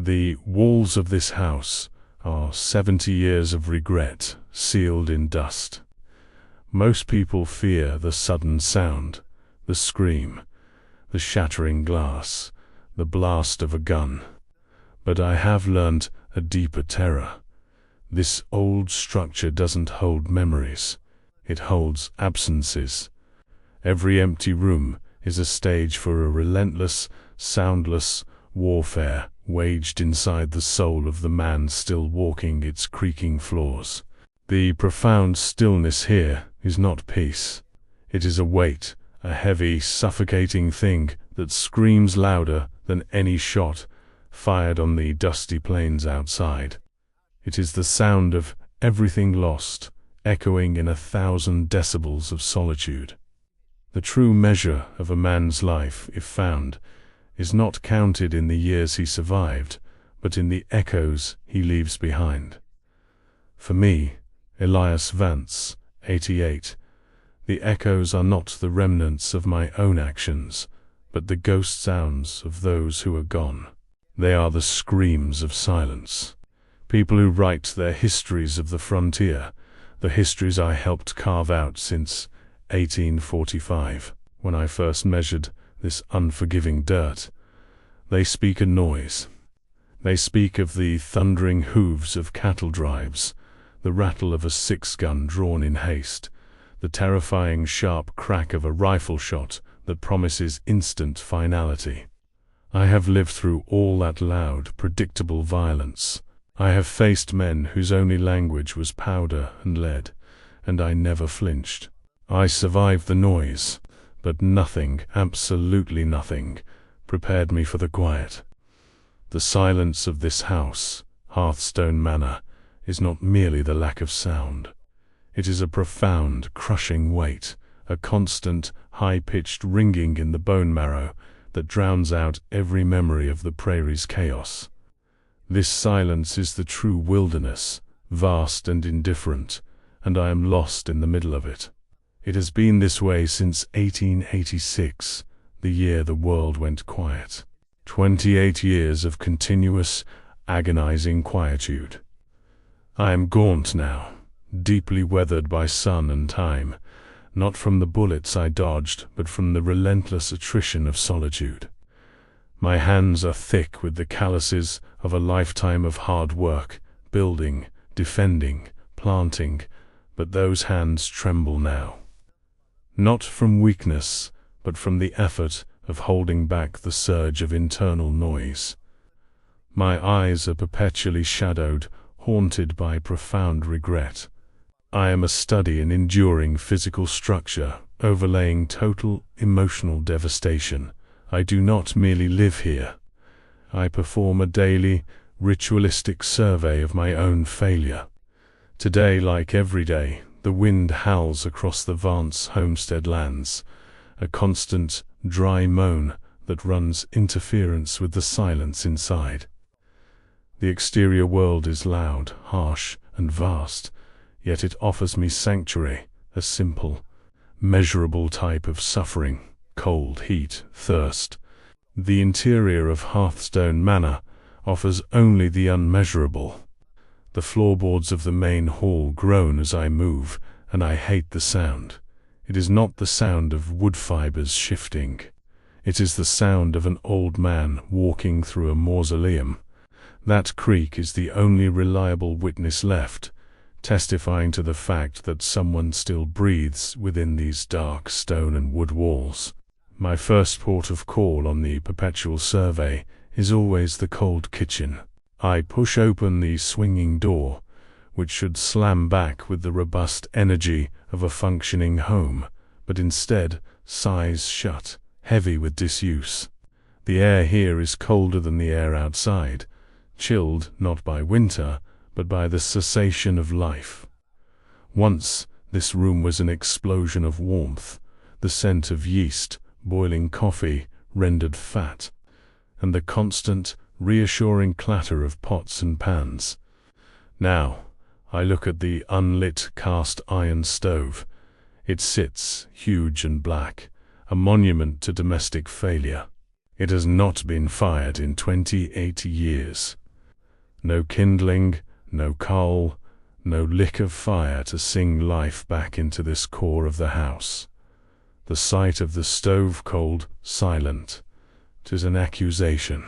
The walls of this house are 70 years of regret sealed in dust. Most people fear the sudden sound, the scream, the shattering glass, the blast of a gun. But I have learned a deeper terror. This old structure doesn't hold memories. It holds absences. Every empty room is a stage for a relentless, soundless warfare waged inside the soul of the man still walking its creaking floors. The profound stillness here is not peace. It is a weight, a heavy, suffocating thing that screams louder than any shot fired on the dusty plains outside. It is the sound of everything lost, echoing in 1,000 decibels of solitude. The true measure of a man's life, if found, is not counted in the years he survived, but in the echoes he leaves behind. For me, Elias Vance, 88, the echoes are not the remnants of my own actions, but the ghost sounds of those who are gone. They are the screams of silence. People who write their histories of the frontier, the histories I helped carve out since 1845, when I first measured this unforgiving dirt. They speak a noise. They speak of the thundering hooves of cattle drives, the rattle of a 6-gun drawn in haste, the terrifying sharp crack of a rifle shot that promises instant finality. I have lived through all that loud, predictable violence. I have faced men whose only language was powder and lead, and I never flinched. I survived the noise, but nothing, absolutely nothing, prepared me for the quiet. The silence of this house, Hearthstone Manor, is not merely the lack of sound. It is a profound, crushing weight, a constant, high-pitched ringing in the bone marrow that drowns out every memory of the prairie's chaos. This silence is the true wilderness, vast and indifferent, and I am lost in the middle of it. It has been this way since 1886, the year the world went quiet. 28 years of continuous, agonizing quietude. I am gaunt now, deeply weathered by sun and time, not from the bullets I dodged, but from the relentless attrition of solitude. My hands are thick with the calluses of a lifetime of hard work, building, defending, planting, but those hands tremble now. Not from weakness, but from the effort of holding back the surge of internal noise. My eyes are perpetually shadowed, haunted by profound regret. I am a study in enduring physical structure, overlaying total emotional devastation. I do not merely live here. I perform a daily, ritualistic survey of my own failure. Today, like every day, the wind howls across the Vance homestead lands, a constant, dry moan that runs interference with the silence inside. The exterior world is loud, harsh, and vast, yet it offers me sanctuary, a simple, measurable type of suffering, cold, heat, thirst. The interior of Hearthstone Manor offers only the unmeasurable. The floorboards of the main hall groan as I move, and I hate the sound. It is not the sound of wood fibers shifting. It is the sound of an old man walking through a mausoleum. That creak is the only reliable witness left, testifying to the fact that someone still breathes within these dark stone and wood walls. My first port of call on the perpetual survey is always the cold kitchen. I push open the swinging door, which should slam back with the robust energy of a functioning home, but instead sighs shut, heavy with disuse. The air here is colder than the air outside, chilled not by winter, but by the cessation of life. Once this room was an explosion of warmth, the scent of yeast, boiling coffee, rendered fat, and the constant, reassuring clatter of pots and pans. Now, I look at the unlit cast iron stove. It sits, huge and black, a monument to domestic failure. It has not been fired in 28 years. No kindling, no coal, no lick of fire to sing life back into this core of the house. The sight of the stove cold, silent. 'Tis an accusation.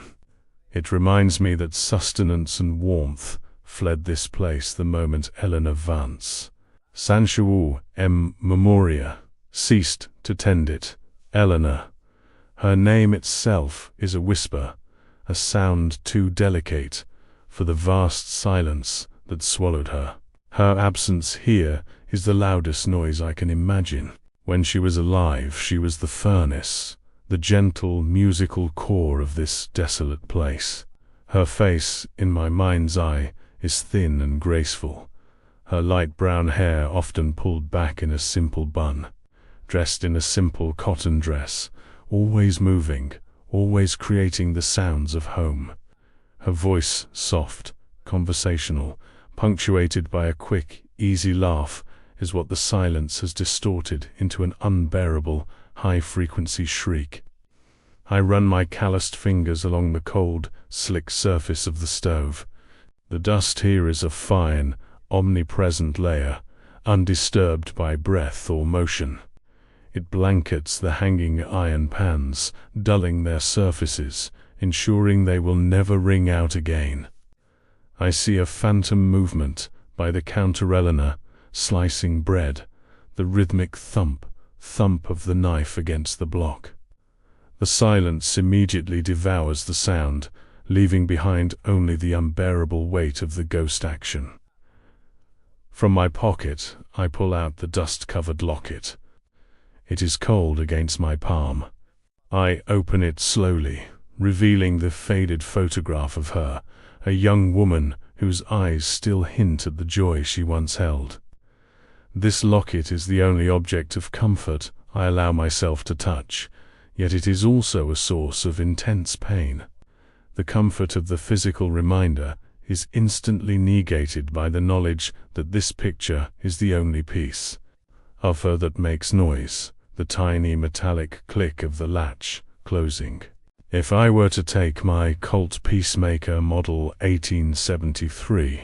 It reminds me that sustenance and warmth fled this place the moment Elias Vance, Sanchou M. Memoria, ceased to tend it. Eleanor. Her name itself is a whisper, a sound too delicate for the vast silence that swallowed her. Her absence here is the loudest noise I can imagine. When she was alive, she was the furnace, the gentle musical core of this desolate place. Her face, in my mind's eye, is thin and graceful, her light brown hair often pulled back in a simple bun, dressed in a simple cotton dress, always moving, always creating the sounds of home. Her voice soft, conversational, punctuated by a quick, easy laugh, is what the silence has distorted into an unbearable, high-frequency shriek. I run my calloused fingers along the cold, slick surface of the stove. The dust here is a fine, omnipresent layer, undisturbed by breath or motion. It blankets the hanging iron pans, dulling their surfaces, ensuring they will never ring out again. I see a phantom movement by the counter-Eleanor, slicing bread, the rhythmic thump of the knife against the block. The silence immediately devours the sound, leaving behind only the unbearable weight of the ghost action. From my pocket, I pull out the dust-covered locket. It is cold against my palm. I open it slowly, revealing the faded photograph of her, a young woman whose eyes still hint at the joy she once held. This locket is the only object of comfort I allow myself to touch, yet it is also a source of intense pain. The comfort of the physical reminder is instantly negated by the knowledge that this picture is the only piece of her that makes noise, the tiny metallic click of the latch closing. If I were to take my Colt Peacemaker Model 1873,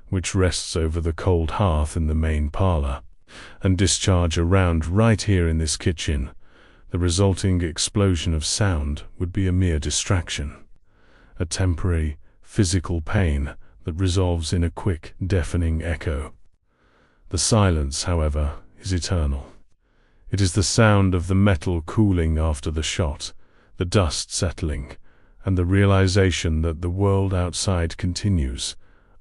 which rests over the cold hearth in the main parlor, and discharge a round right here in this kitchen, the resulting explosion of sound would be a mere distraction, a temporary, physical pain that resolves in a quick, deafening echo. The silence, however, is eternal. It is the sound of the metal cooling after the shot, the dust settling, and the realization that the world outside continues,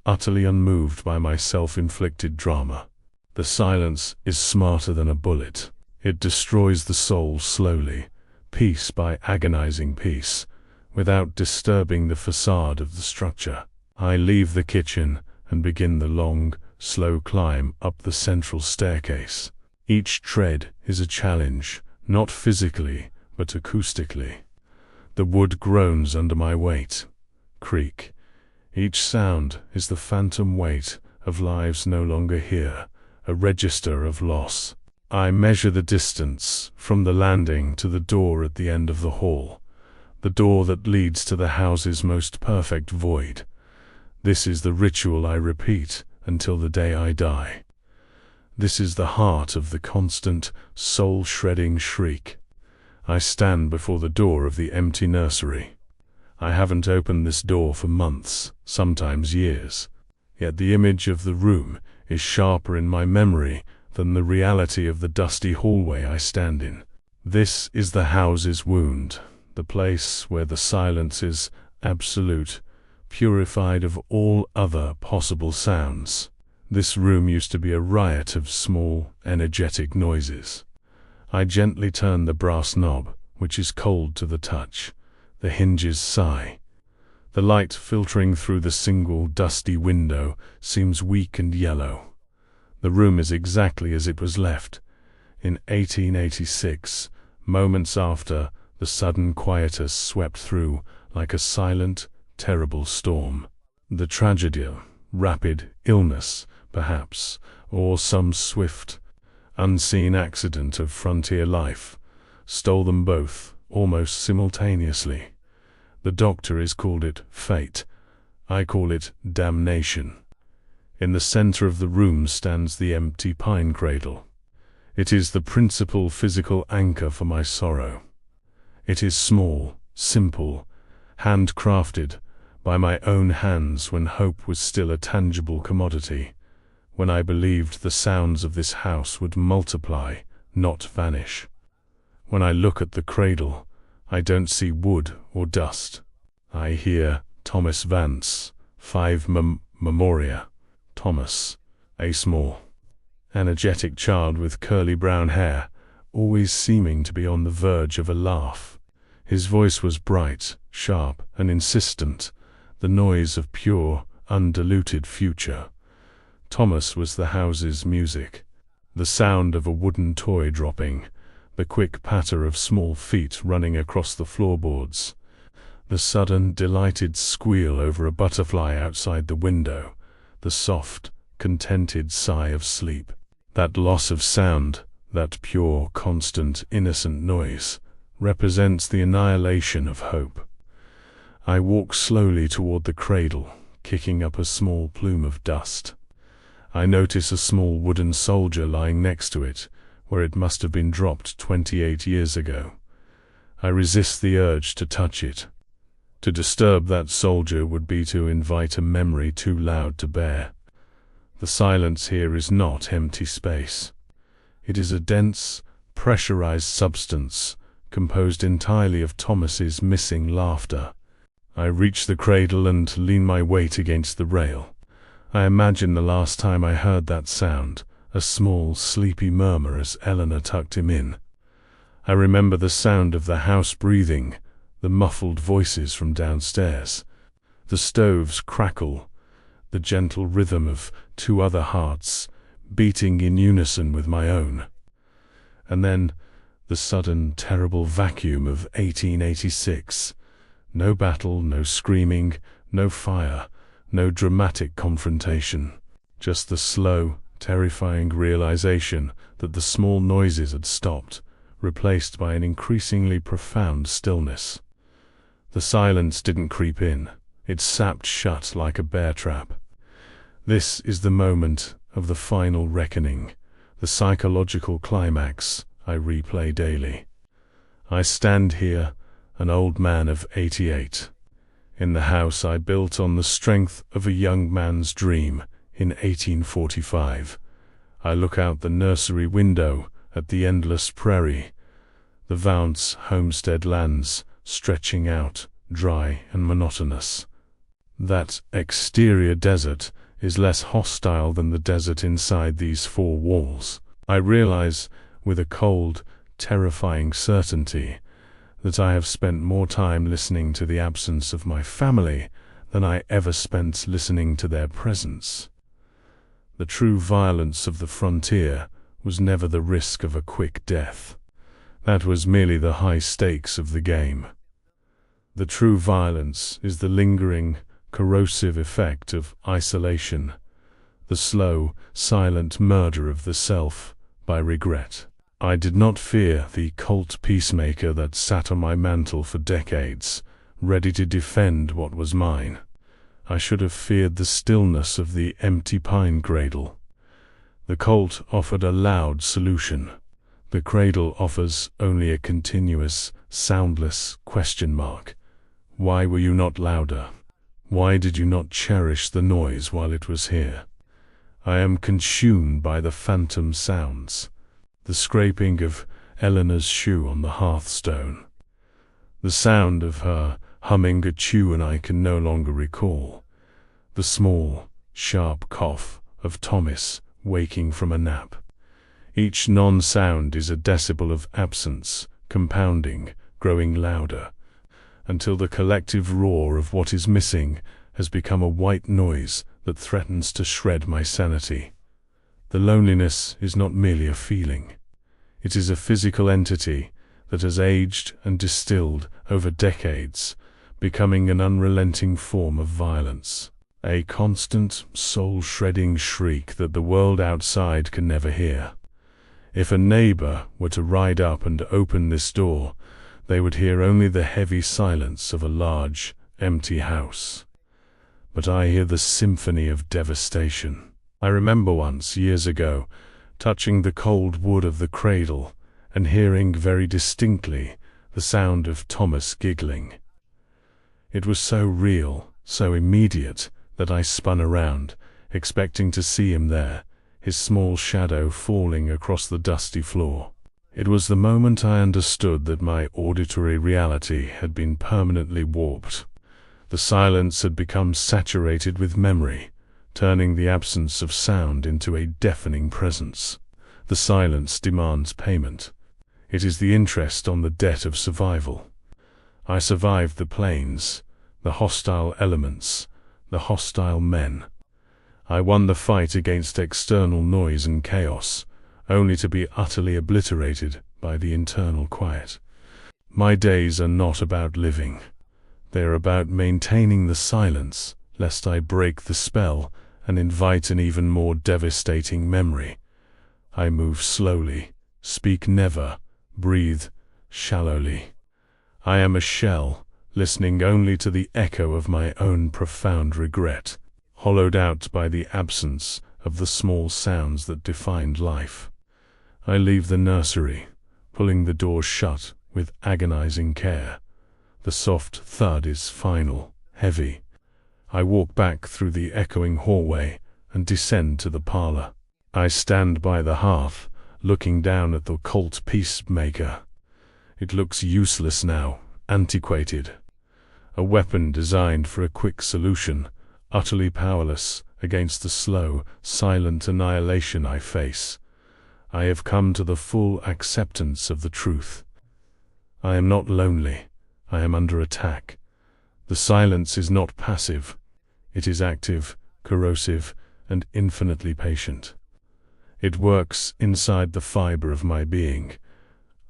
utterly unmoved by my self-inflicted drama. The silence is smarter than a bullet. It destroys the soul slowly, piece by agonizing piece, without disturbing the facade of the structure. I leave the kitchen and begin the long, slow climb up the central staircase. Each tread is a challenge, not physically, but acoustically. The wood groans under my weight. Creak. Each sound is the phantom weight of lives no longer here, a register of loss. I measure the distance from the landing to the door at the end of the hall, the door that leads to the house's most perfect void. This is the ritual I repeat until the day I die. This is the heart of the constant, soul-shredding shriek. I stand before the door of the empty nursery. I haven't opened this door for months, sometimes years, yet the image of the room is sharper in my memory than the reality of the dusty hallway I stand in. This is the house's wound, the place where the silence is absolute, purified of all other possible sounds. This room used to be a riot of small, energetic noises. I gently turn the brass knob, which is cold to the touch. The hinges sigh. The light filtering through the single dusty window seems weak and yellow. The room is exactly as it was left, in 1886, moments after the sudden quietus swept through like a silent, terrible storm. The tragedy, rapid illness, perhaps, or some swift, unseen accident of frontier life, stole them both, almost simultaneously. The doctor called it fate. I call it damnation. In the center of the room stands the empty pine cradle. It is the principal physical anchor for my sorrow. It is small, simple, handcrafted by my own hands when hope was still a tangible commodity, when I believed the sounds of this house would multiply, not vanish. When I look at the cradle, I don't see wood or dust. I hear Thomas Vance, 5 Memoria. Thomas, a small, energetic child with curly brown hair, always seeming to be on the verge of a laugh. His voice was bright, sharp, and insistent, the noise of pure, undiluted future. Thomas was the house's music. The sound of a wooden toy dropping, the quick patter of small feet running across the floorboards, the sudden, delighted squeal over a butterfly outside the window, the soft, contented sigh of sleep. That loss of sound, that pure, constant, innocent noise, represents the annihilation of hope. I walk slowly toward the cradle, kicking up a small plume of dust. I notice a small wooden soldier lying next to it, where it must have been dropped 28 years ago. I resist the urge to touch it. To disturb that soldier would be to invite a memory too loud to bear. The silence here is not empty space. It is a dense, pressurized substance, composed entirely of Thomas's missing laughter. I reach the cradle and lean my weight against the rail. I imagine the last time I heard that sound, a small, sleepy murmur as Eleanor tucked him in. I remember the sound of the house breathing, the muffled voices from downstairs, the stove's crackle, the gentle rhythm of 2 other hearts beating in unison with my own. And then the sudden, terrible vacuum of 1886. No battle, no screaming, no fire, no dramatic confrontation. Just the slow, terrifying realization that the small noises had stopped, replaced by an increasingly profound stillness. The silence didn't creep in. It sapped shut like a bear trap. This is the moment of the final reckoning, the psychological climax I replay daily. I stand here, an old man of 88, in the house I built on the strength of a young man's dream in 1845. I look out the nursery window at the endless prairie, the Vance homestead lands stretching out, dry and monotonous. That exterior desert is less hostile than the desert inside these 4 walls. I realize, with a cold, terrifying certainty, that I have spent more time listening to the absence of my family than I ever spent listening to their presence. The true violence of the frontier was never the risk of a quick death. That was merely the high stakes of the game. The true violence is the lingering, corrosive effect of isolation, the slow, silent murder of the self by regret. I did not fear the cult peacemaker that sat on my mantle for decades, ready to defend what was mine. I should have feared the stillness of the empty pine cradle. The cult offered a loud solution. The cradle offers only a continuous, soundless question mark. Why were you not louder? Why did you not cherish the noise while it was here? I am consumed by the phantom sounds. The scraping of Eleanor's shoe on the hearthstone. The sound of her humming a tune I can no longer recall. The small, sharp cough of Thomas waking from a nap. Each non-sound is a decibel of absence, compounding, growing louder, until the collective roar of what is missing has become a white noise that threatens to shred my sanity. The loneliness is not merely a feeling. It is a physical entity that has aged and distilled over decades, becoming an unrelenting form of violence. A constant, soul-shredding shriek that the world outside can never hear. If a neighbor were to ride up and open this door, They would hear only the heavy silence of a large, empty house. But I hear the symphony of devastation. I remember once, years ago, touching the cold wood of the cradle and hearing very distinctly the sound of Thomas giggling. It was so real, so immediate, that I spun around, expecting to see him there, his small shadow falling across the dusty floor. It was the moment I understood that my auditory reality had been permanently warped. The silence had become saturated with memory, turning the absence of sound into a deafening presence. The silence demands payment. It is the interest on the debt of survival. I survived the plains, the hostile elements, the hostile men. I won the fight against external noise and chaos, only to be utterly obliterated by the internal quiet. My days are not about living. They are about maintaining the silence, lest I break the spell and invite an even more devastating memory. I move slowly, speak never, breathe shallowly. I am a shell, listening only to the echo of my own profound regret, hollowed out by the absence of the small sounds that defined life. I leave the nursery, pulling the door shut with agonizing care. The soft thud is final, heavy. I walk back through the echoing hallway and descend to the parlor. I stand by the hearth, looking down at the Colt peacemaker. It looks useless now, antiquated. A weapon designed for a quick solution, utterly powerless against the slow, silent annihilation I face. I have come to the full acceptance of the truth. I am not lonely. I am under attack. The silence is not passive. It is active, corrosive, and infinitely patient. It works inside the fiber of my being,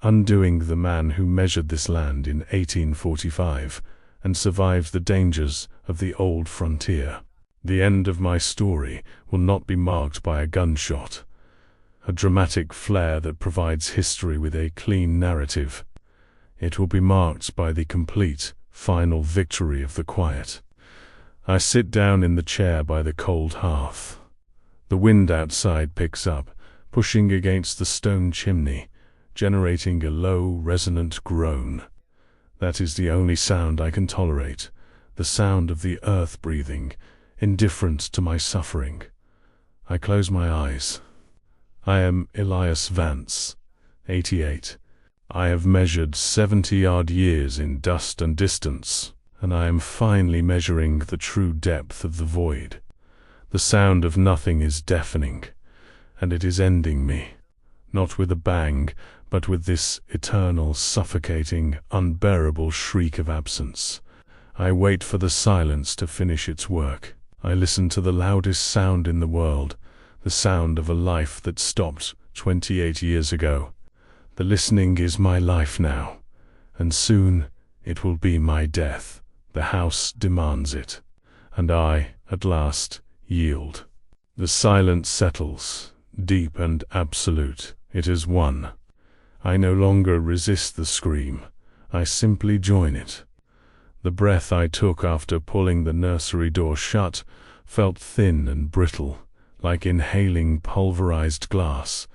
undoing the man who measured this land in 1845 and survived the dangers of the old frontier. The end of my story will not be marked by a gunshot, a dramatic flair that provides history with a clean narrative. It will be marked by the complete, final victory of the quiet. I sit down in the chair by the cold hearth. The wind outside picks up, pushing against the stone chimney, generating a low, resonant groan. That is the only sound I can tolerate, the sound of the earth breathing, indifferent to my suffering. I close my eyes. I am Elias Vance, 88. I have measured 70-odd years in dust and distance, and I am finally measuring the true depth of the void. The sound of nothing is deafening, and it is ending me, not with a bang, but with this eternal, suffocating, unbearable shriek of absence. I wait for the silence to finish its work. I listen to the loudest sound in the world, the sound of a life that stopped 28 years ago. The listening is my life now, and soon it will be my death. The house demands it, and I, at last, yield. The silence settles, deep and absolute. It is won. I no longer resist the scream. I simply join it. The breath I took after pulling the nursery door shut felt thin and brittle, like inhaling pulverized glass.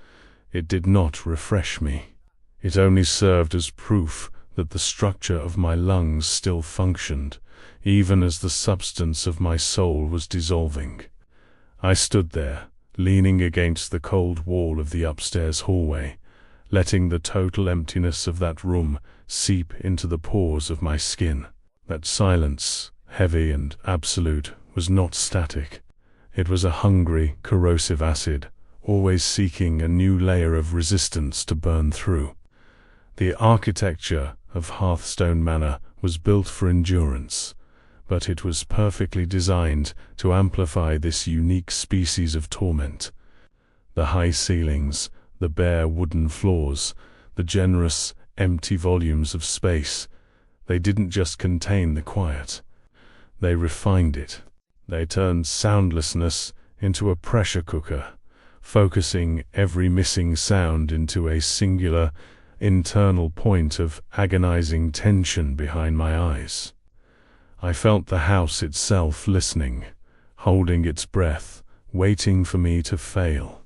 It did not refresh me. It only served as proof that the structure of my lungs still functioned, even as the substance of my soul was dissolving. I stood there, leaning against the cold wall of the upstairs hallway, letting the total emptiness of that room seep into the pores of my skin. That silence, heavy and absolute, was not static. It was a hungry, corrosive acid, always seeking a new layer of resistance to burn through. The architecture of Hearthstone Manor was built for endurance, but it was perfectly designed to amplify this unique species of torment. The high ceilings, the bare wooden floors, the generous, empty volumes of space, they didn't just contain the quiet. They refined it. They turned soundlessness into a pressure cooker, focusing every missing sound into a singular, internal point of agonizing tension behind my eyes. I felt the house itself listening, holding its breath, waiting for me to fail.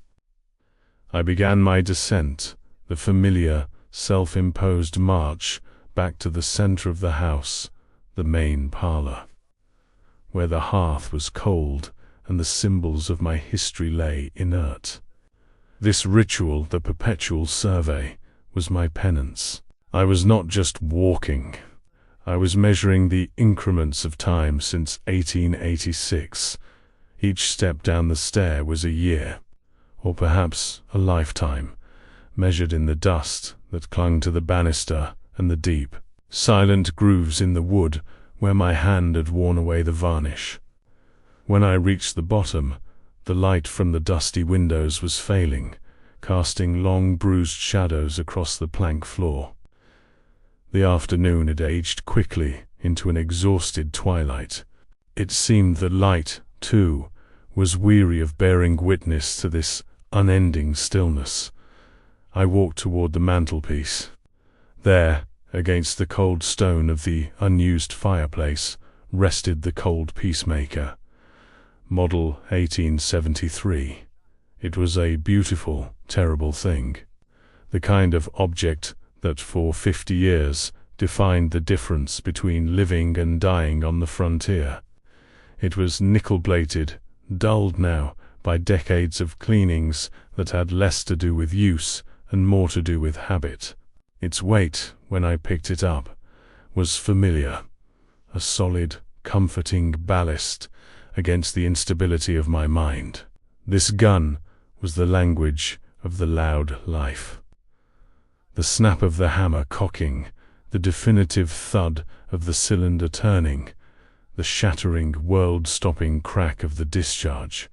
I began my descent, the familiar, self-imposed march back to the center of the house, the main parlor, where the hearth was cold and the symbols of my history lay inert. This ritual, the perpetual survey, was my penance. I was not just walking. I was measuring the increments of time since 1886. Each step down the stair was a year, or perhaps a lifetime, measured in the dust that clung to the banister and the deep, silent grooves in the wood where my hand had worn away the varnish. When I reached the bottom, the light from the dusty windows was failing, casting long bruised shadows across the plank floor. The afternoon had aged quickly into an exhausted twilight. It seemed that light, too, was weary of bearing witness to this unending stillness. I walked toward the mantelpiece. There, against the cold stone of the unused fireplace, rested the cold peacemaker. Model 1873. It was a beautiful, terrible thing. The kind of object that for 50 years defined the difference between living and dying on the frontier. It was nickel-plated, dulled now by decades of cleanings that had less to do with use and more to do with habit. Its weight, when I picked it up, was familiar, a solid, comforting ballast against the instability of my mind. This gun was the language of the loud life. The snap of the hammer cocking, the definitive thud of the cylinder turning, the shattering, world-stopping crack of the discharge.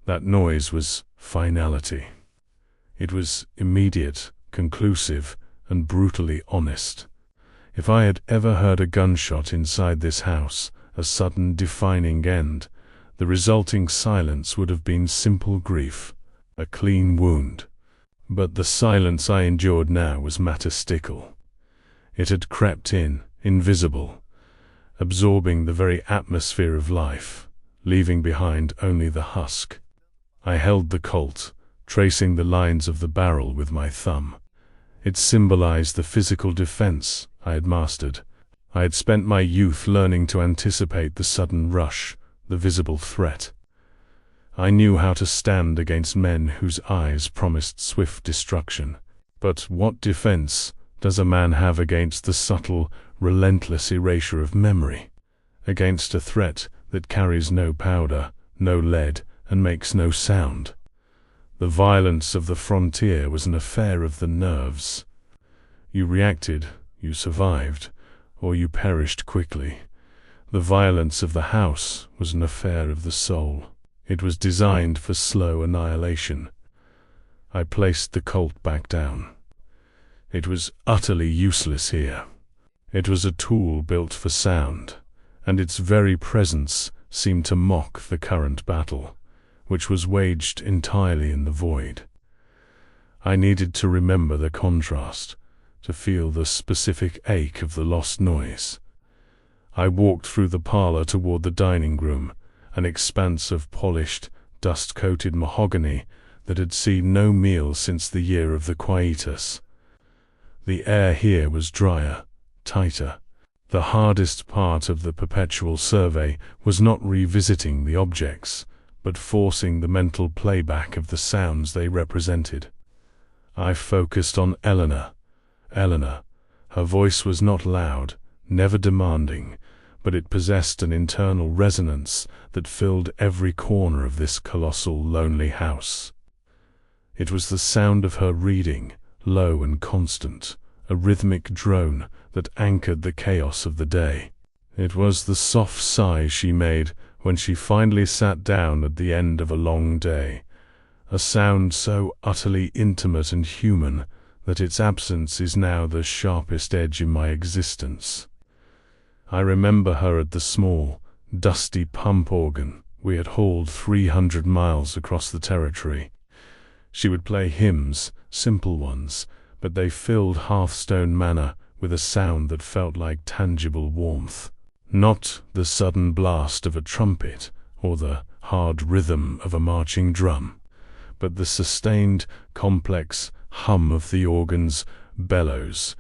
That noise was finality. It was immediate, conclusive, and brutally honest. If I had ever heard a gunshot inside this house, a sudden defining end, the resulting silence would have been simple grief, a clean wound. But the silence I endured now was metastical. It had crept in, invisible, absorbing the very atmosphere of life, leaving behind only the husk. I held the Colt, tracing the lines of the barrel with my thumb. It symbolized the physical defense I had mastered. I had spent my youth learning to anticipate the sudden rush, the visible threat. I knew how to stand against men whose eyes promised swift destruction. But what defense does a man have against the subtle, relentless erasure of memory? Against a threat that carries no powder, no lead, and makes no sound? The violence of the frontier was an affair of the nerves. You reacted, you survived, or you perished quickly. The violence of the house was an affair of the soul. It was designed for slow annihilation. I placed the Colt back down. It was utterly useless here. It was a tool built for sound, and its very presence seemed to mock the current battle, which was waged entirely in the void. I needed to remember the contrast, to feel the specific ache of the lost noise. I walked through the parlor toward the dining room, an expanse of polished, dust-coated mahogany that had seen no meal since the year of the quietus. The air here was drier, tighter. The hardest part of the perpetual survey was not revisiting the objects, but forcing the mental playback of the sounds they represented. I focused on Eleanor. Eleanor. Her voice was not loud, never demanding, but it possessed an internal resonance that filled every corner of this colossal, lonely house. It was the sound of her reading, low and constant, a rhythmic drone that anchored the chaos of the day. It was the soft sigh she made when she finally sat down at the end of a long day, a sound so utterly intimate and human that its absence is now the sharpest edge in my existence. I remember her at the small, dusty pump organ we had hauled 300 miles across the territory. She would play hymns, simple ones, but they filled Hearthstone Manor with a sound that felt like tangible warmth. Not the sudden blast of a trumpet or the hard rhythm of a marching drum, but the sustained, complex hum of the organ's bellows,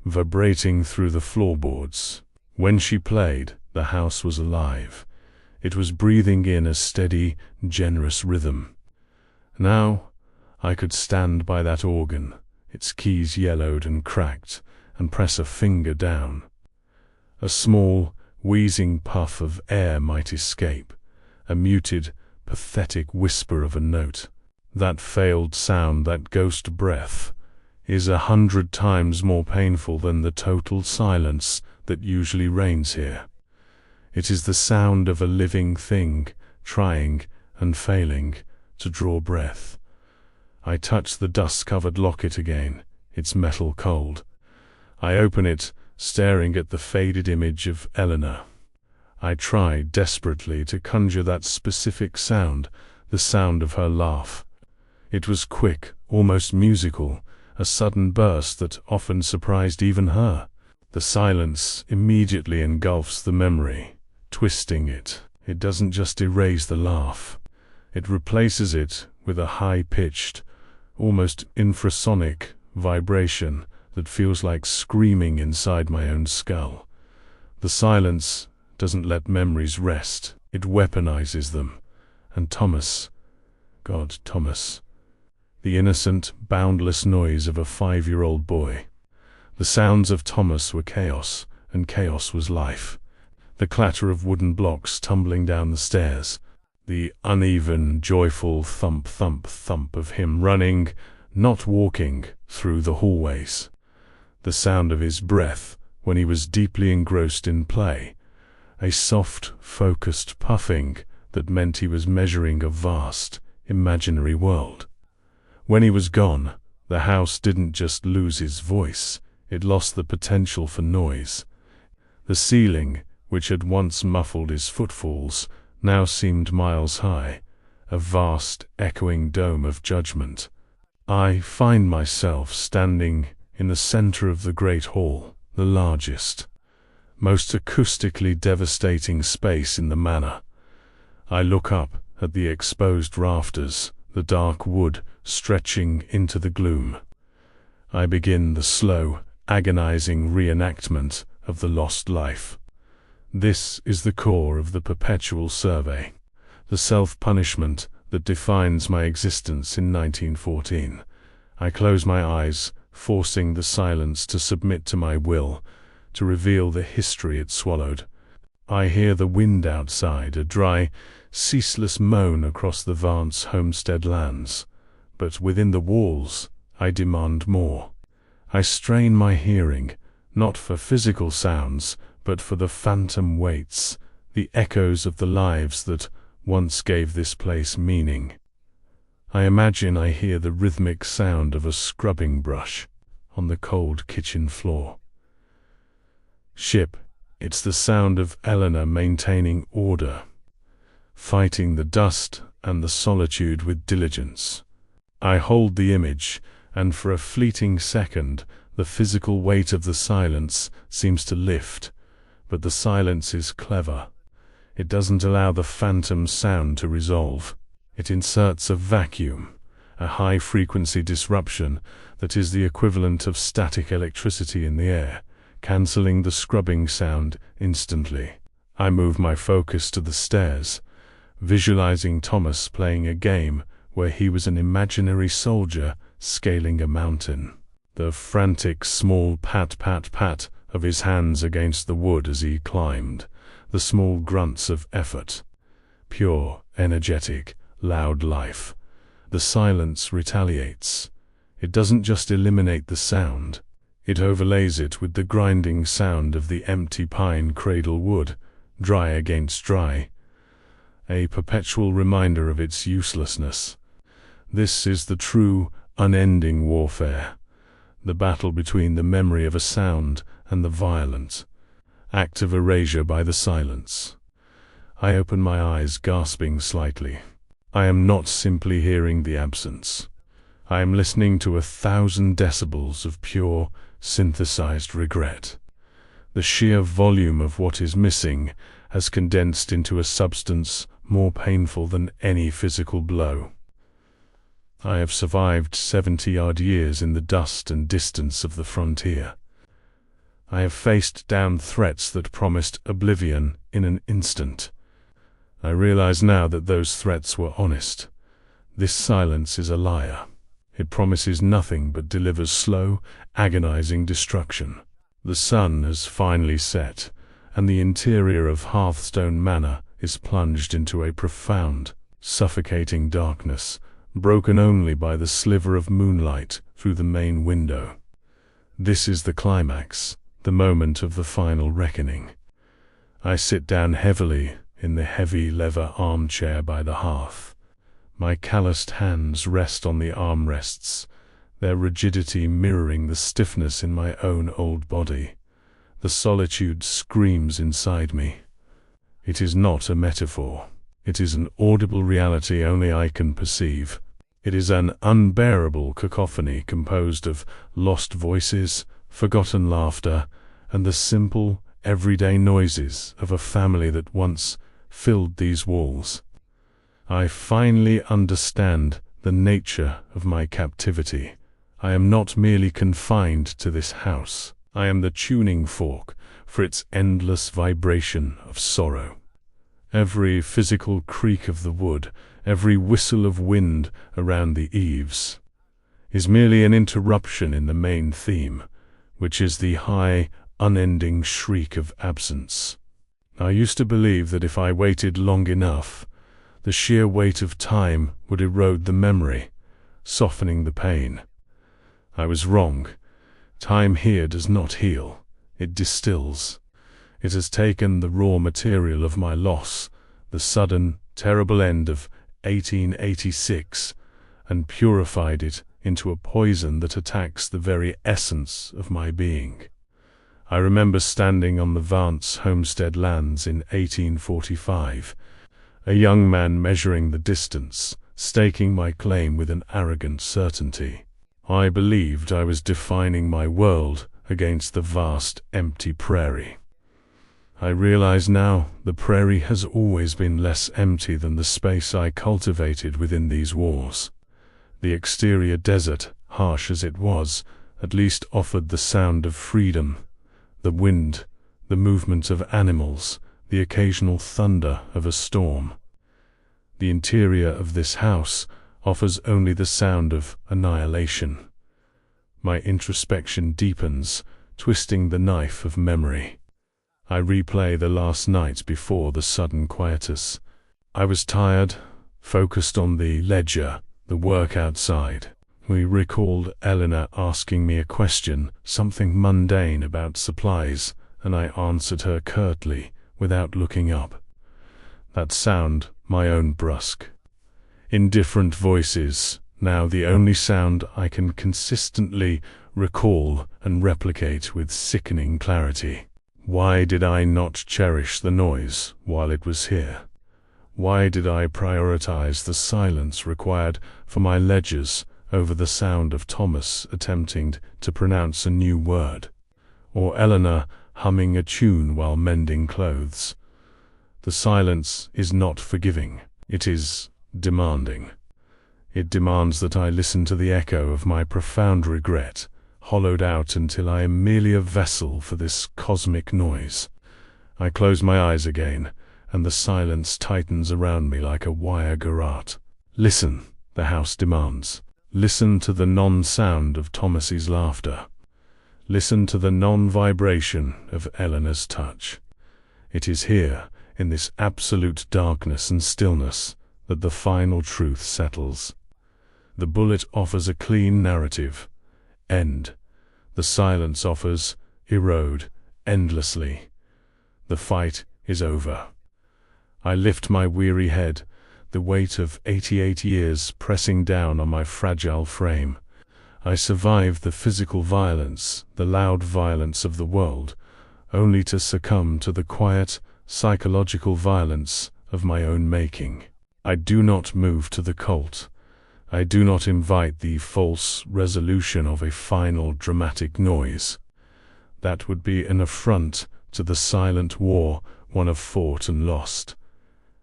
vibrating through the floorboards. When she played, the house was alive. It was breathing in a steady, generous rhythm. Now, I could stand by that organ, its keys yellowed and cracked, and press a finger down. A small, wheezing puff of air might escape, a muted, pathetic whisper of a note. That failed sound, that ghost breath, is 100 times more painful than the total silence that usually reigns here. It is the sound of a living thing, trying and failing to draw breath. I touch the dust-covered locket again, its metal cold. I open it, staring at the faded image of Eleanor. I try desperately to conjure that specific sound, the sound of her laugh. It was quick, almost musical, a sudden burst that often surprised even her. The silence immediately engulfs the memory, twisting it. It doesn't just erase the laugh. It replaces it with a high-pitched, almost infrasonic vibration that feels like screaming inside my own skull. The silence doesn't let memories rest. It weaponizes them. And Thomas, the innocent, boundless noise of a 5-year-old boy. The sounds of Thomas were chaos, and chaos was life. The clatter of wooden blocks tumbling down the stairs, the uneven, joyful thump, thump, thump of him running, not walking, through the hallways. The sound of his breath when he was deeply engrossed in play, a soft, focused puffing that meant he was measuring a vast, imaginary world. When he was gone, the house didn't just lose his voice, it lost the potential for noise. The ceiling, which had once muffled his footfalls, now seemed miles high, a vast, echoing dome of judgment. I find myself standing in the center of the great hall, the largest, most acoustically devastating space in the manor. I look up at the exposed rafters, the dark wood stretching into the gloom. I begin the slow, agonizing reenactment of the lost life. This is the core of the perpetual survey, the self-punishment that defines my existence in 1914. I close my eyes, forcing the silence to submit to my will, to reveal the history it swallowed. I hear the wind outside, a dry, ceaseless moan across the Vance homestead lands. But within the walls, I demand more. I strain my hearing, not for physical sounds, but for the phantom weights, the echoes of the lives that once gave this place meaning. I imagine I hear the rhythmic sound of a scrubbing brush on the cold kitchen floor. It's the sound of Eleanor maintaining order, fighting the dust and the solitude with diligence. I hold the image, and for a fleeting second, the physical weight of the silence seems to lift. But the silence is clever. It doesn't allow the phantom sound to resolve. It inserts a vacuum, a high-frequency disruption that is the equivalent of static electricity in the air, cancelling the scrubbing sound instantly. I move my focus to the stairs, visualizing Thomas playing a game where he was an imaginary soldier scaling a mountain. The frantic small pat-pat-pat of his hands against the wood as he climbed, the small grunts of effort. Pure, energetic, loud life. The silence retaliates. It doesn't just eliminate the sound, it overlays it with the grinding sound of the empty pine cradle wood, dry against dry, a perpetual reminder of its uselessness. This is the true, unending warfare, the battle between the memory of a sound and the violent act of erasure by the silence. I open my eyes, gasping slightly. I am not simply hearing the absence. I am listening to 1,000 decibels of pure, synthesized regret. The sheer volume of what is missing has condensed into a substance more painful than any physical blow. I have survived 70-odd years in the dust and distance of the frontier. I have faced down threats that promised oblivion in an instant. I realize now that those threats were honest. This silence is a liar. It promises nothing but delivers slow, agonizing destruction. The sun has finally set, and the interior of Hearthstone Manor is plunged into a profound, suffocating darkness, broken only by the sliver of moonlight through the main window. This is the climax, the moment of the final reckoning. I sit down heavily in the heavy leather armchair by the hearth. My calloused hands rest on the armrests, their rigidity mirroring the stiffness in my own old body. The solitude screams inside me. It is not a metaphor. It is an audible reality only I can perceive. It is an unbearable cacophony composed of lost voices, forgotten laughter, and the simple, everyday noises of a family that once filled these walls. I finally understand the nature of my captivity. I am not merely confined to this house. I am the tuning fork for its endless vibration of sorrow. Every physical creak of the wood, every whistle of wind around the eaves, is merely an interruption in the main theme, which is the high, unending shriek of absence. I used to believe that if I waited long enough, the sheer weight of time would erode the memory, softening the pain. I was wrong. Time here does not heal, it distills. It has taken the raw material of my loss, the sudden, terrible end of 1886, and purified it into a poison that attacks the very essence of my being. I remember standing on the Vance homestead lands in 1845, a young man measuring the distance, staking my claim with an arrogant certainty. I believed I was defining my world against the vast, empty prairie. I realize now the prairie has always been less empty than the space I cultivated within these walls. The exterior desert, harsh as it was, at least offered the sound of freedom, the wind, the movement of animals, the occasional thunder of a storm. The interior of this house offers only the sound of annihilation. My introspection deepens, twisting the knife of memory. I replay the last night before the sudden quietus. I was tired, focused on the ledger, the work outside. We recalled Eleanor asking me a question, something mundane about supplies, and I answered her curtly, without looking up. That sound, my own brusque. In different voices, now the only sound I can consistently recall and replicate with sickening clarity. Why did I not cherish the noise while it was here? Why did I prioritize the silence required for my ledgers over the sound of Thomas attempting to pronounce a new word, or Eleanor humming a tune while mending clothes? The silence is not forgiving, it is demanding. It demands that I listen to the echo of my profound regret, hollowed out until I am merely a vessel for this cosmic noise. I close my eyes again, and the silence tightens around me like a wire garrote. Listen, the house demands. Listen to the non-sound of Thomas's laughter. Listen to the non-vibration of Eleanor's touch. It is here, in this absolute darkness and stillness, that the final truth settles. The bullet offers a clean narrative. End. The silence offers erode endlessly. The fight is over. I lift my weary head, the weight of 88 years pressing down on my fragile frame. I survive the physical violence, the loud violence of the world, only to succumb to the quiet, psychological violence of my own making. I do not move to the cult. I do not invite the false resolution of a final dramatic noise. That would be an affront to the silent war one have fought and lost.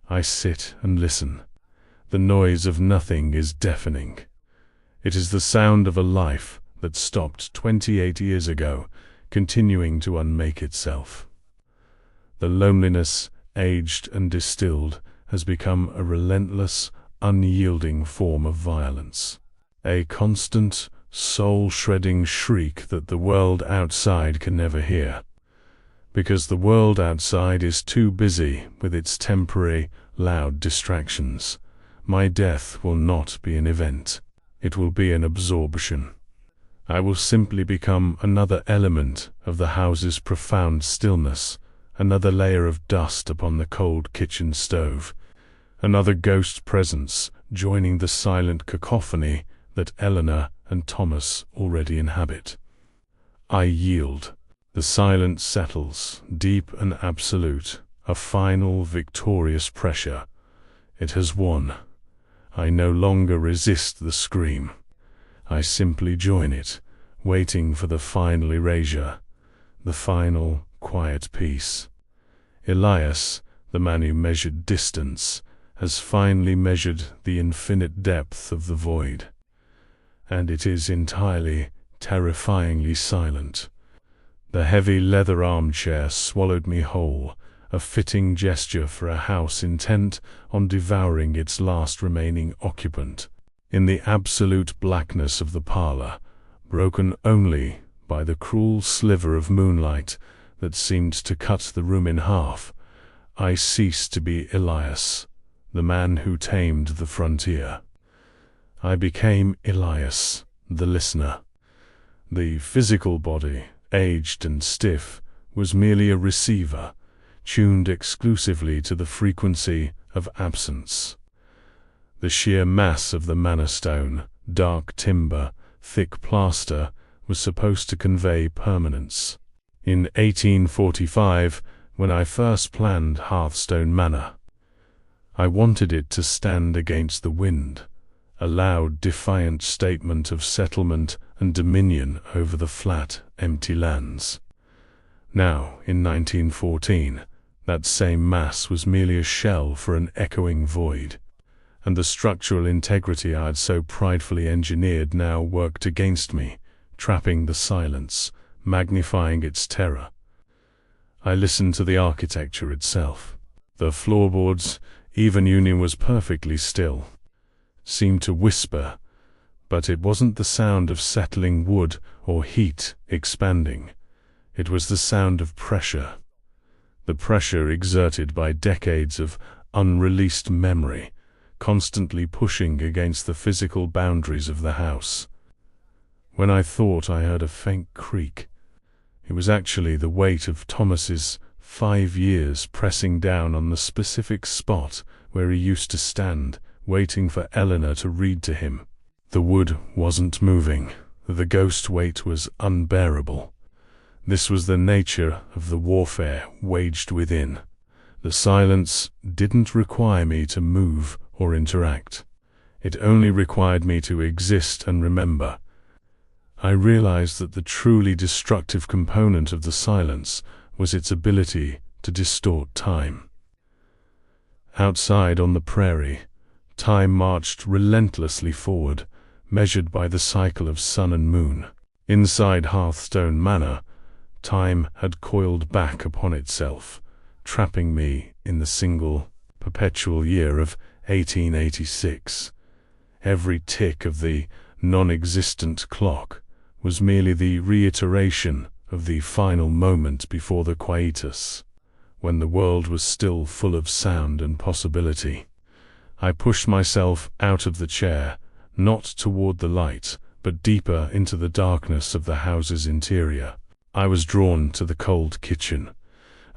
I sit and listen. The noise of nothing is deafening. It is the sound of a life that stopped 28 years ago, continuing to unmake itself. The loneliness, aged and distilled, has become a relentless, unyielding form of violence. A constant, soul-shredding shriek that the world outside can never hear. Because the world outside is too busy with its temporary, loud distractions. My death will not be an event. It will be an absorption. I will simply become another element of the house's profound stillness, another layer of dust upon the cold kitchen stove, another ghost presence joining the silent cacophony that Eleanor and Thomas already inhabit. I yield. The silence settles, deep and absolute, a final victorious pressure. It has won. I no longer resist the scream. I simply join it, waiting for the final erasure, the final quiet peace. Elias, the man who measured distance, has finally measured the infinite depth of the void. And it is entirely, terrifyingly silent. The heavy leather armchair swallowed me whole, a fitting gesture for a house intent on devouring its last remaining occupant. In the absolute blackness of the parlor, broken only by the cruel sliver of moonlight that seemed to cut the room in half, I ceased to be Elias, the man who tamed the frontier. I became Elias, the listener. The physical body, aged and stiff, was merely a receiver, tuned exclusively to the frequency of absence. The sheer mass of the manor stone, dark timber, thick plaster, was supposed to convey permanence. In 1845, when I first planned Hearthstone Manor, I wanted it to stand against the wind, a loud, defiant statement of settlement and dominion over the flat, empty lands. Now, in 1914, that same mass was merely a shell for an echoing void, and the structural integrity I had so pridefully engineered now worked against me, trapping the silence, magnifying its terror. I listened to the architecture itself. The floorboards, even union was perfectly still, seemed to whisper, but it wasn't the sound of settling wood or heat expanding. It was the sound of pressure. The pressure exerted by decades of unreleased memory, constantly pushing against the physical boundaries of the house. When I thought I heard a faint creak, it was actually the weight of Thomas's 5 years pressing down on the specific spot where he used to stand, waiting for Eleanor to read to him. The wood wasn't moving. The ghost weight was unbearable. This was the nature of the warfare waged within. The silence didn't require me to move or interact. It only required me to exist and remember. I realized that the truly destructive component of the silence was its ability to distort time. Outside on the prairie, time marched relentlessly forward, measured by the cycle of sun and moon. Inside Hearthstone Manor, time had coiled back upon itself, trapping me in the single, perpetual year of 1886. Every tick of the non-existent clock was merely the reiteration of the final moment before the quietus, when the world was still full of sound and possibility. I pushed myself out of the chair, not toward the light, but deeper into the darkness of the house's interior. I was drawn to the cold kitchen,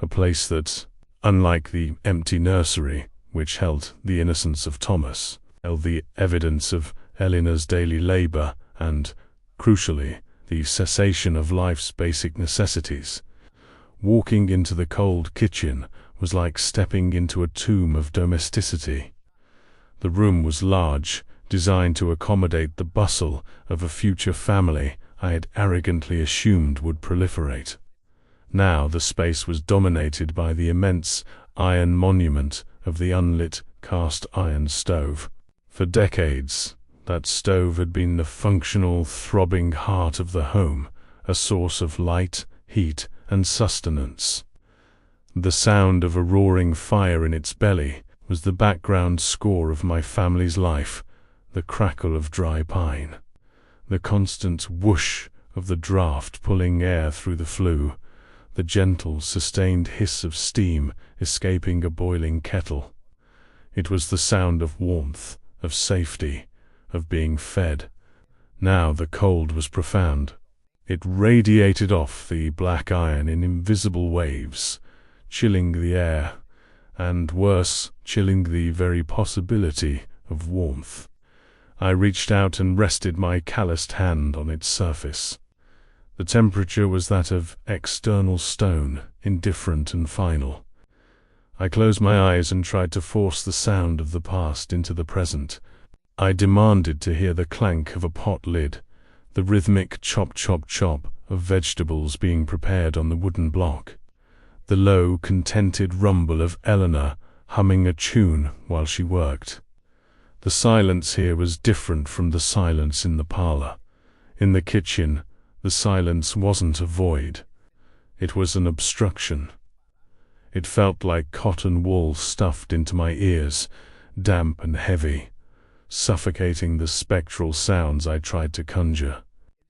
a place that, unlike the empty nursery, which held the innocence of Thomas, held the evidence of Eleanor's daily labor and, crucially, the cessation of life's basic necessities. Walking into the cold kitchen was like stepping into a tomb of domesticity. The room was large, designed to accommodate the bustle of a future family I had arrogantly assumed would proliferate. Now the space was dominated by the immense iron monument of the unlit cast iron stove. For decades, that stove had been the functional, throbbing heart of the home, a source of light, heat, and sustenance. The sound of a roaring fire in its belly was the background score of my family's life, the crackle of dry pine, the constant whoosh of the draft pulling air through the flue, the gentle, sustained hiss of steam escaping a boiling kettle. It was the sound of warmth, of safety, of being fed. Now the cold was profound. It radiated off the black iron in invisible waves, chilling the air, and worse, chilling the very possibility of warmth. I reached out and rested my calloused hand on its surface. The temperature was that of external stone, indifferent and final. I closed my eyes and tried to force the sound of the past into the present. I demanded to hear the clank of a pot lid, the rhythmic chop chop chop of vegetables being prepared on the wooden block, the low, contented rumble of Eleanor humming a tune while she worked. The silence here was different from the silence in the parlor. In the kitchen, the silence wasn't a void. It was an obstruction. It felt like cotton wool stuffed into my ears, damp and heavy, suffocating the spectral sounds I tried to conjure.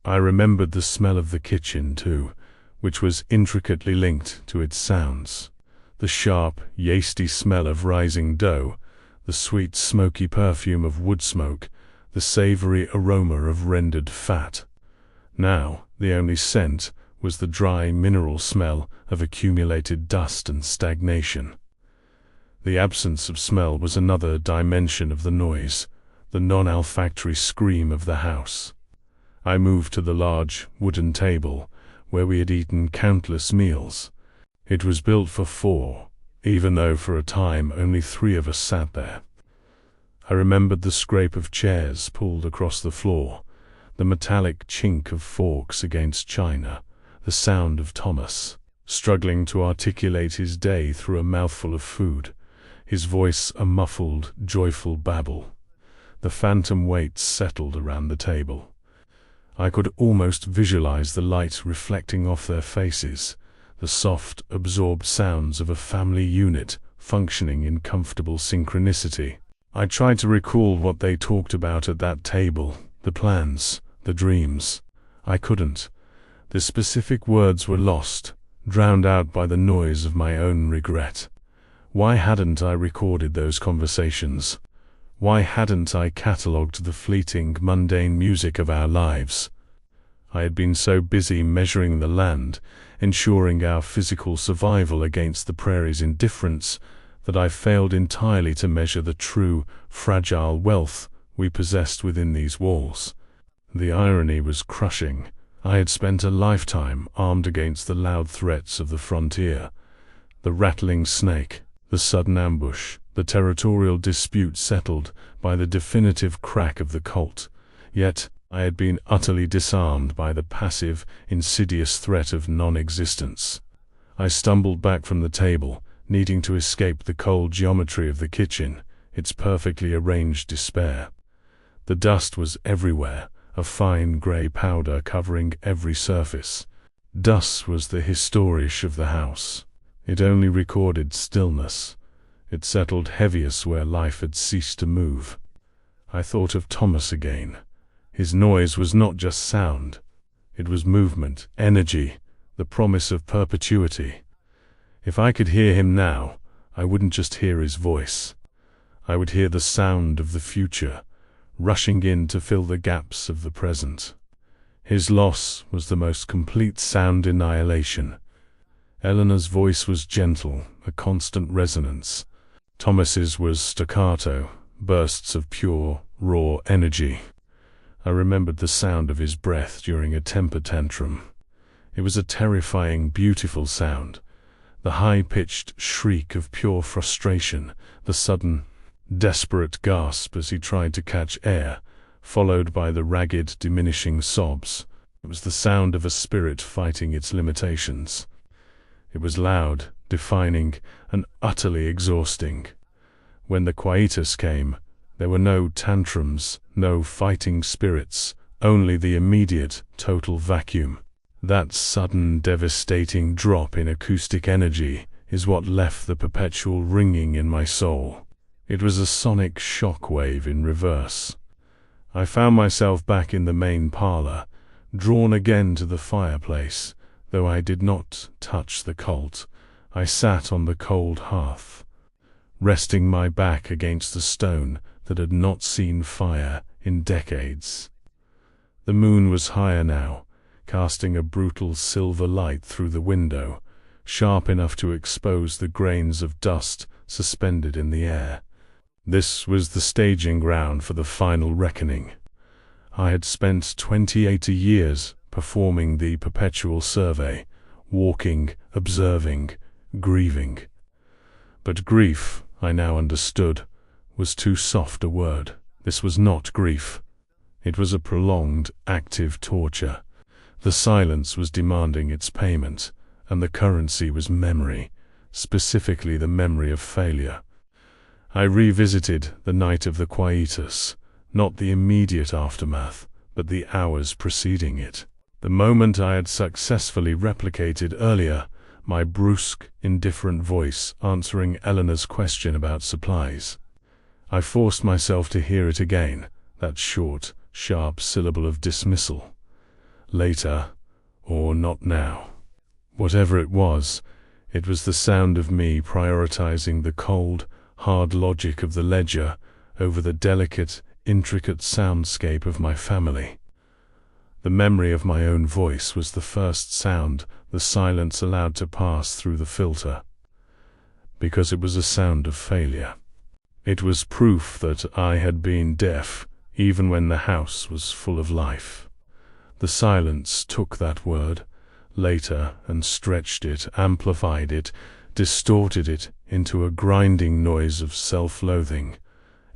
I remembered the smell of the kitchen, too, which was intricately linked to its sounds. The sharp, yeasty smell of rising dough, the sweet, smoky perfume of wood smoke, the savory aroma of rendered fat. Now, the only scent was the dry mineral smell of accumulated dust and stagnation. The absence of smell was another dimension of the noise, the non-olfactory scream of the house. I moved to the large wooden table where we had eaten countless meals. It was built for 4, even though for a time only 3 of us sat there. I remembered the scrape of chairs pulled across the floor, the metallic chink of forks against china, the sound of Thomas, struggling to articulate his day through a mouthful of food, his voice a muffled, joyful babble. The phantom weights settled around the table. I could almost visualize the light reflecting off their faces, the soft, absorbed sounds of a family unit functioning in comfortable synchronicity. I tried to recall what they talked about at that table, the plans, the dreams. I couldn't. The specific words were lost, drowned out by the noise of my own regret. Why hadn't I recorded those conversations? Why hadn't I catalogued the fleeting, mundane music of our lives? I had been so busy measuring the land, ensuring our physical survival against the prairie's indifference, that I failed entirely to measure the true, fragile wealth we possessed within these walls. The irony was crushing. I had spent a lifetime armed against the loud threats of the frontier, the rattling snake, the sudden ambush, the territorial dispute settled by the definitive crack of the Colt. Yet I had been utterly disarmed by the passive, insidious threat of non-existence. I stumbled back from the table, needing to escape the cold geometry of the kitchen, its perfectly arranged despair. The dust was everywhere, a fine grey powder covering every surface. Dust was the historisch of the house. It only recorded stillness. It settled heaviest where life had ceased to move. I thought of Thomas again. His noise was not just sound. It was movement, energy, the promise of perpetuity. If I could hear him now, I wouldn't just hear his voice. I would hear the sound of the future, rushing in to fill the gaps of the present. His loss was the most complete sound annihilation. Eleanor's voice was gentle, a constant resonance. Thomas's was staccato, bursts of pure, raw energy. I remembered the sound of his breath during a temper tantrum. It was a terrifying, beautiful sound. The high-pitched shriek of pure frustration, the sudden, desperate gasp as he tried to catch air, followed by the ragged, diminishing sobs. It was the sound of a spirit fighting its limitations. It was loud, defining, and utterly exhausting. When the quietus came, there were no tantrums, no fighting spirits, only the immediate, total vacuum. That sudden, devastating drop in acoustic energy is what left the perpetual ringing in my soul. It was a sonic shock wave in reverse. I found myself back in the main parlor, drawn again to the fireplace. Though I did not touch the colt, I sat on the cold hearth, resting my back against the stone that had not seen fire in decades. The moon was higher now, casting a brutal silver light through the window, sharp enough to expose the grains of dust suspended in the air. This was the staging ground for the final reckoning. I had spent 28 years performing the perpetual survey, walking, observing, grieving. But grief, I now understood, was too soft a word. This was not grief. It was a prolonged, active torture. The silence was demanding its payment, and the currency was memory, specifically the memory of failure. I revisited the night of the quietus, not the immediate aftermath, but the hours preceding it. The moment I had successfully replicated earlier, my brusque, indifferent voice answering Eleanor's question about supplies. I forced myself to hear it again, that short, sharp syllable of dismissal. Later, or not now. Whatever it was the sound of me prioritizing the cold, hard logic of the ledger over the delicate, intricate soundscape of my family. The memory of my own voice was the first sound the silence allowed to pass through the filter, because it was a sound of failure. It was proof that I had been deaf, even when the house was full of life. The silence took that word, later, and stretched it, amplified it, distorted it into a grinding noise of self-loathing.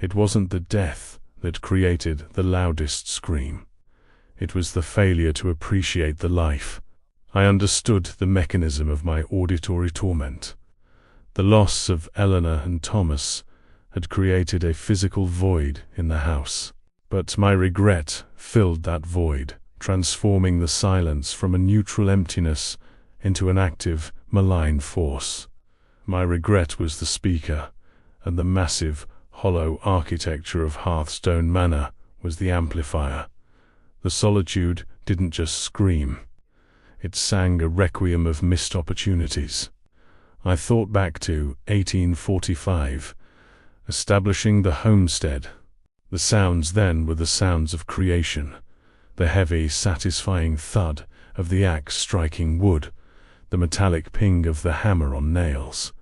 It wasn't the death that created the loudest scream. It was the failure to appreciate the life. I understood the mechanism of my auditory torment. The loss of Eleanor and Thomas had created a physical void in the house. But my regret filled that void, transforming the silence from a neutral emptiness into an active, malign force. My regret was the speaker, and the massive, hollow architecture of Hearthstone Manor was the amplifier. The solitude didn't just scream. It sang a requiem of missed opportunities. I thought back to 1845, establishing the homestead. The sounds then were the sounds of creation, the heavy, satisfying thud of the axe striking wood, the metallic ping of the hammer on nails,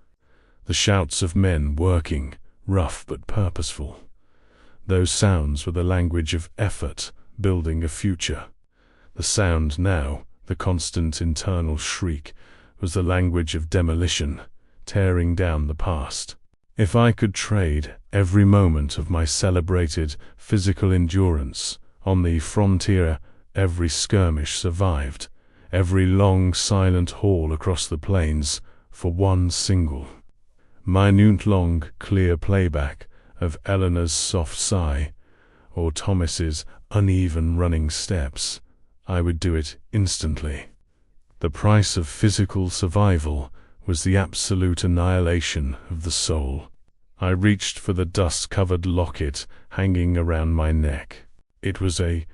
the shouts of men working, rough but purposeful. Those sounds were the language of effort, building a future. The sound now, the constant internal shriek, was the language of demolition, tearing down the past. If I could trade every moment of my celebrated physical endurance on the frontier, every skirmish survived, every long silent haul across the plains, for one single, minute long, clear playback of Eleanor's soft sigh, or Thomas's uneven running steps, I would do it instantly. The price of physical survival was the absolute annihilation of the soul. I reached for the dust-covered locket hanging around my neck. It was a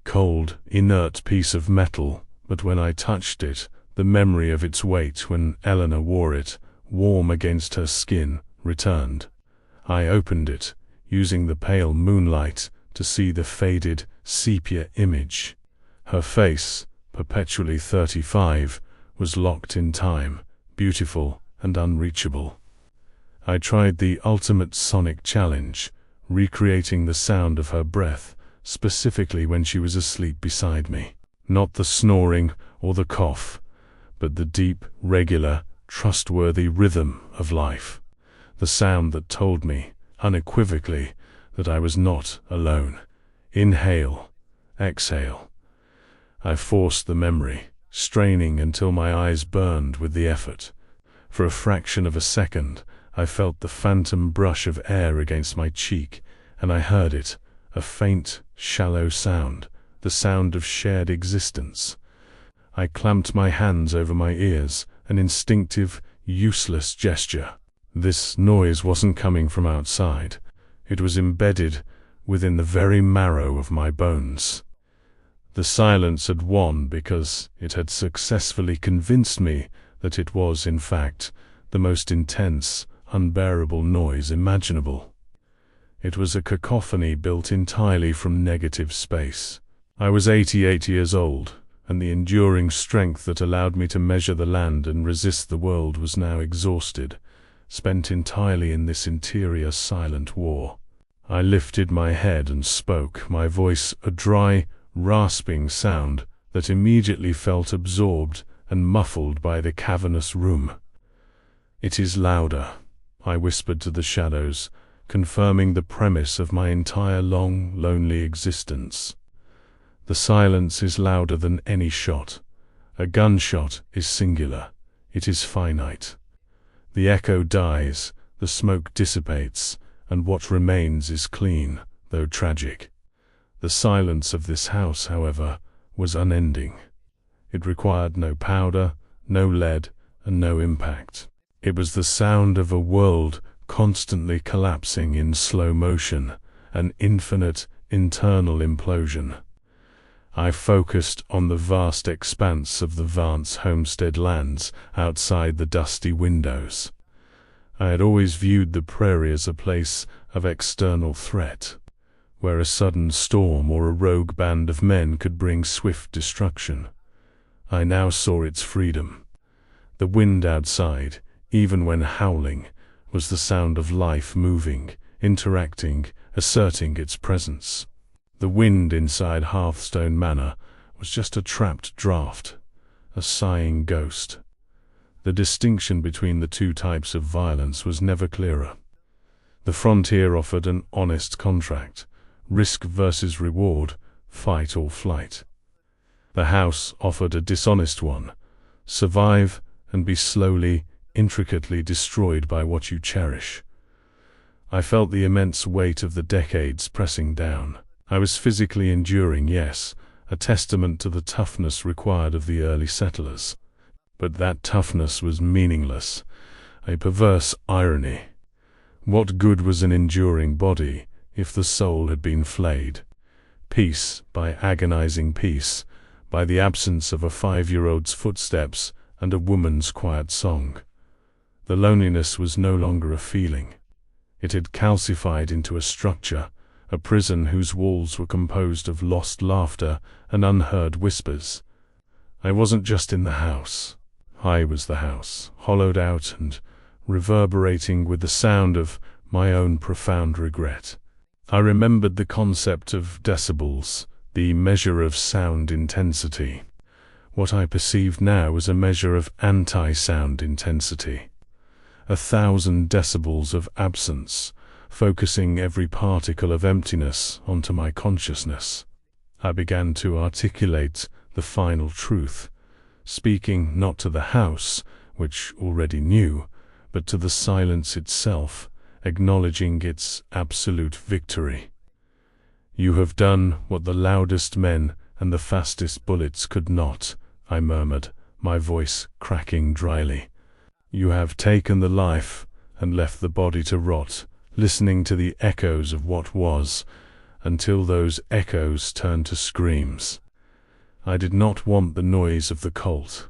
cold, inert piece of metal, but when I touched it, the memory of its weight when Eleanor wore it, warm against her skin, returned. I opened it, using the pale moonlight to see the faded, sepia image. Her face, perpetually 35, was locked in time, beautiful and unreachable. I tried the ultimate sonic challenge, recreating the sound of her breath, specifically when she was asleep beside me. Not the snoring or the cough, but the deep, regular, trustworthy rhythm of life. The sound that told me, unequivocally that I was not alone. Inhale, exhale. I forced the memory, straining until my eyes burned with the effort. For a fraction of a second, I felt the phantom brush of air against my cheek, and I heard it, a faint, shallow sound, the sound of shared existence. I clamped my hands over my ears, an instinctive, useless gesture. This noise wasn't coming from outside. It was embedded within the very marrow of my bones. The silence had won because it had successfully convinced me that it was, in fact, the most intense, unbearable noise imaginable. It was a cacophony built entirely from negative space. I was 88 years old, and the enduring strength that allowed me to measure the land and resist the world was now exhausted, spent entirely in this interior silent war. I lifted my head and spoke, my voice a dry, rasping sound that immediately felt absorbed and muffled by the cavernous room. "It is louder," I whispered to the shadows, confirming the premise of my entire long, lonely existence. The silence is louder than any shot. A gunshot is singular. It is finite. The echo dies, the smoke dissipates, and what remains is clean, though tragic. The silence of this house, however, was unending. It required no powder, no lead, and no impact. It was the sound of a world constantly collapsing in slow motion, an infinite internal implosion. I focused on the vast expanse of the Vance homestead lands outside the dusty windows. I had always viewed the prairie as a place of external threat, where a sudden storm or a rogue band of men could bring swift destruction. I now saw its freedom. The wind outside, even when howling, was the sound of life moving, interacting, asserting its presence. The wind inside Hearthstone Manor was just a trapped draught, a sighing ghost. The distinction between the two types of violence was never clearer. The frontier offered an honest contract, risk versus reward, fight or flight. The house offered a dishonest one, survive and be slowly, intricately destroyed by what you cherish. I felt the immense weight of the decades pressing down. I was physically enduring, yes, a testament to the toughness required of the early settlers. But that toughness was meaningless, a perverse irony. What good was an enduring body if the soul had been flayed? Peace, by agonizing peace, by the absence of a 5-year-old's footsteps and a woman's quiet song. The loneliness was no longer a feeling. It had calcified into a structure, a prison whose walls were composed of lost laughter and unheard whispers. I wasn't just in the house. I was the house, hollowed out and reverberating with the sound of my own profound regret. I remembered the concept of decibels, the measure of sound intensity. What I perceived now was a measure of anti-sound intensity. 1,000 decibels of absence, focusing every particle of emptiness onto my consciousness. I began to articulate the final truth, speaking not to the house, which already knew, but to the silence itself, acknowledging its absolute victory. "You have done what the loudest men and the fastest bullets could not," I murmured, my voice cracking dryly. "You have taken the life and left the body to rot, listening to the echoes of what was, until those echoes turned to screams. I did not want the noise of the colt.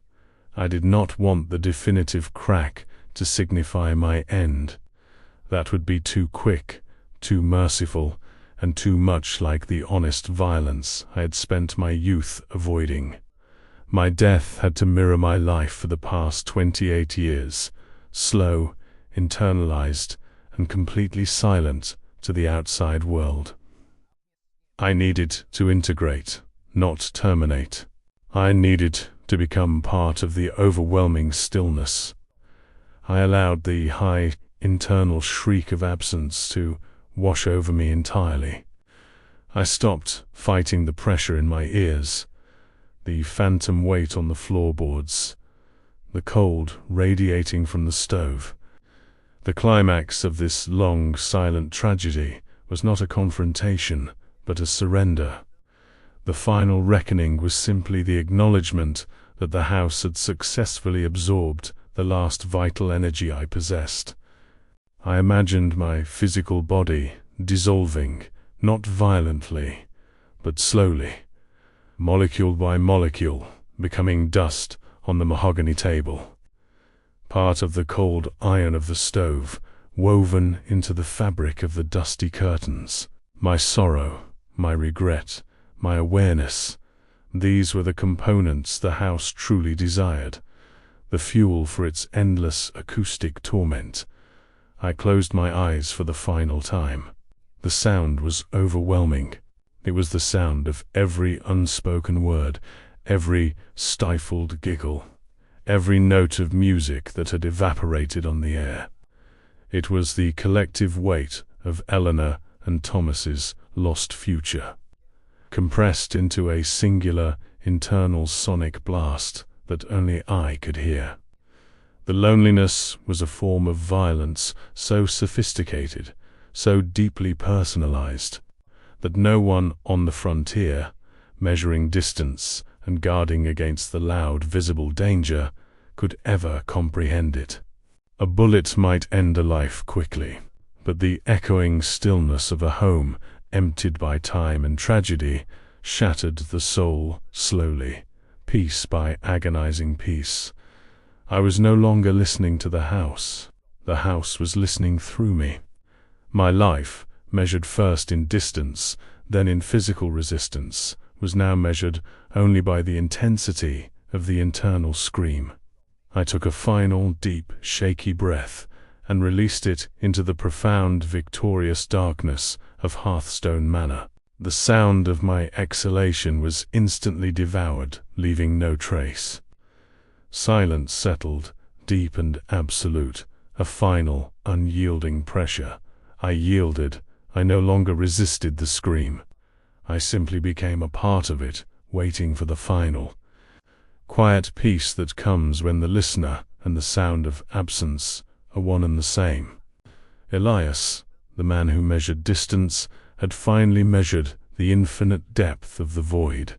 I did not want the definitive crack to signify my end. That would be too quick, too merciful, and too much like the honest violence I had spent my youth avoiding. My death had to mirror my life for the past 28 years, slow, internalized, and completely silent to the outside world. I needed to integrate, not terminate. I needed to become part of the overwhelming stillness. I allowed the high, internal shriek of absence to wash over me entirely. I stopped fighting the pressure in my ears, the phantom weight on the floorboards, the cold radiating from the stove. The climax of this long, silent tragedy was not a confrontation, but a surrender. The final reckoning was simply the acknowledgement that the house had successfully absorbed the last vital energy I possessed. I imagined my physical body dissolving, not violently, but slowly, molecule by molecule, becoming dust on the mahogany table. Part of the cold iron of the stove, woven into the fabric of the dusty curtains. My sorrow, my regret, my awareness, these were the components the house truly desired, the fuel for its endless acoustic torment. I closed my eyes for the final time. The sound was overwhelming. It was the sound of every unspoken word, every stifled giggle, every note of music that had evaporated on the air. It was the collective weight of Eleanor and Thomas's lost future, compressed into a singular, internal sonic blast that only I could hear. The loneliness was a form of violence so sophisticated, so deeply personalized, that no one on the frontier, measuring distance and guarding against the loud, visible danger, could ever comprehend it. A bullet might end a life quickly, but the echoing stillness of a home emptied by time and tragedy shattered the soul slowly, piece by agonizing piece. I was no longer listening to the house was listening through me. My life, measured first in distance, then in physical resistance, was now measured only by the intensity of the internal scream. I took a final, deep, shaky breath and released it into the profound, victorious darkness of Hearthstone Manor. The sound of my exhalation was instantly devoured, leaving no trace. Silence settled, deep and absolute, a final, unyielding pressure. I yielded. I no longer resisted the scream. I simply became a part of it, waiting for the final, quiet peace that comes when the listener and the sound of absence are one and the same. Elias, the man who measured distance, had finally measured the infinite depth of the void,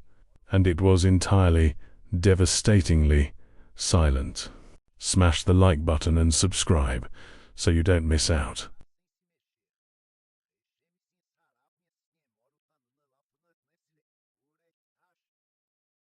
and it was entirely, devastatingly silent. Smash the like button and subscribe so you don't miss out.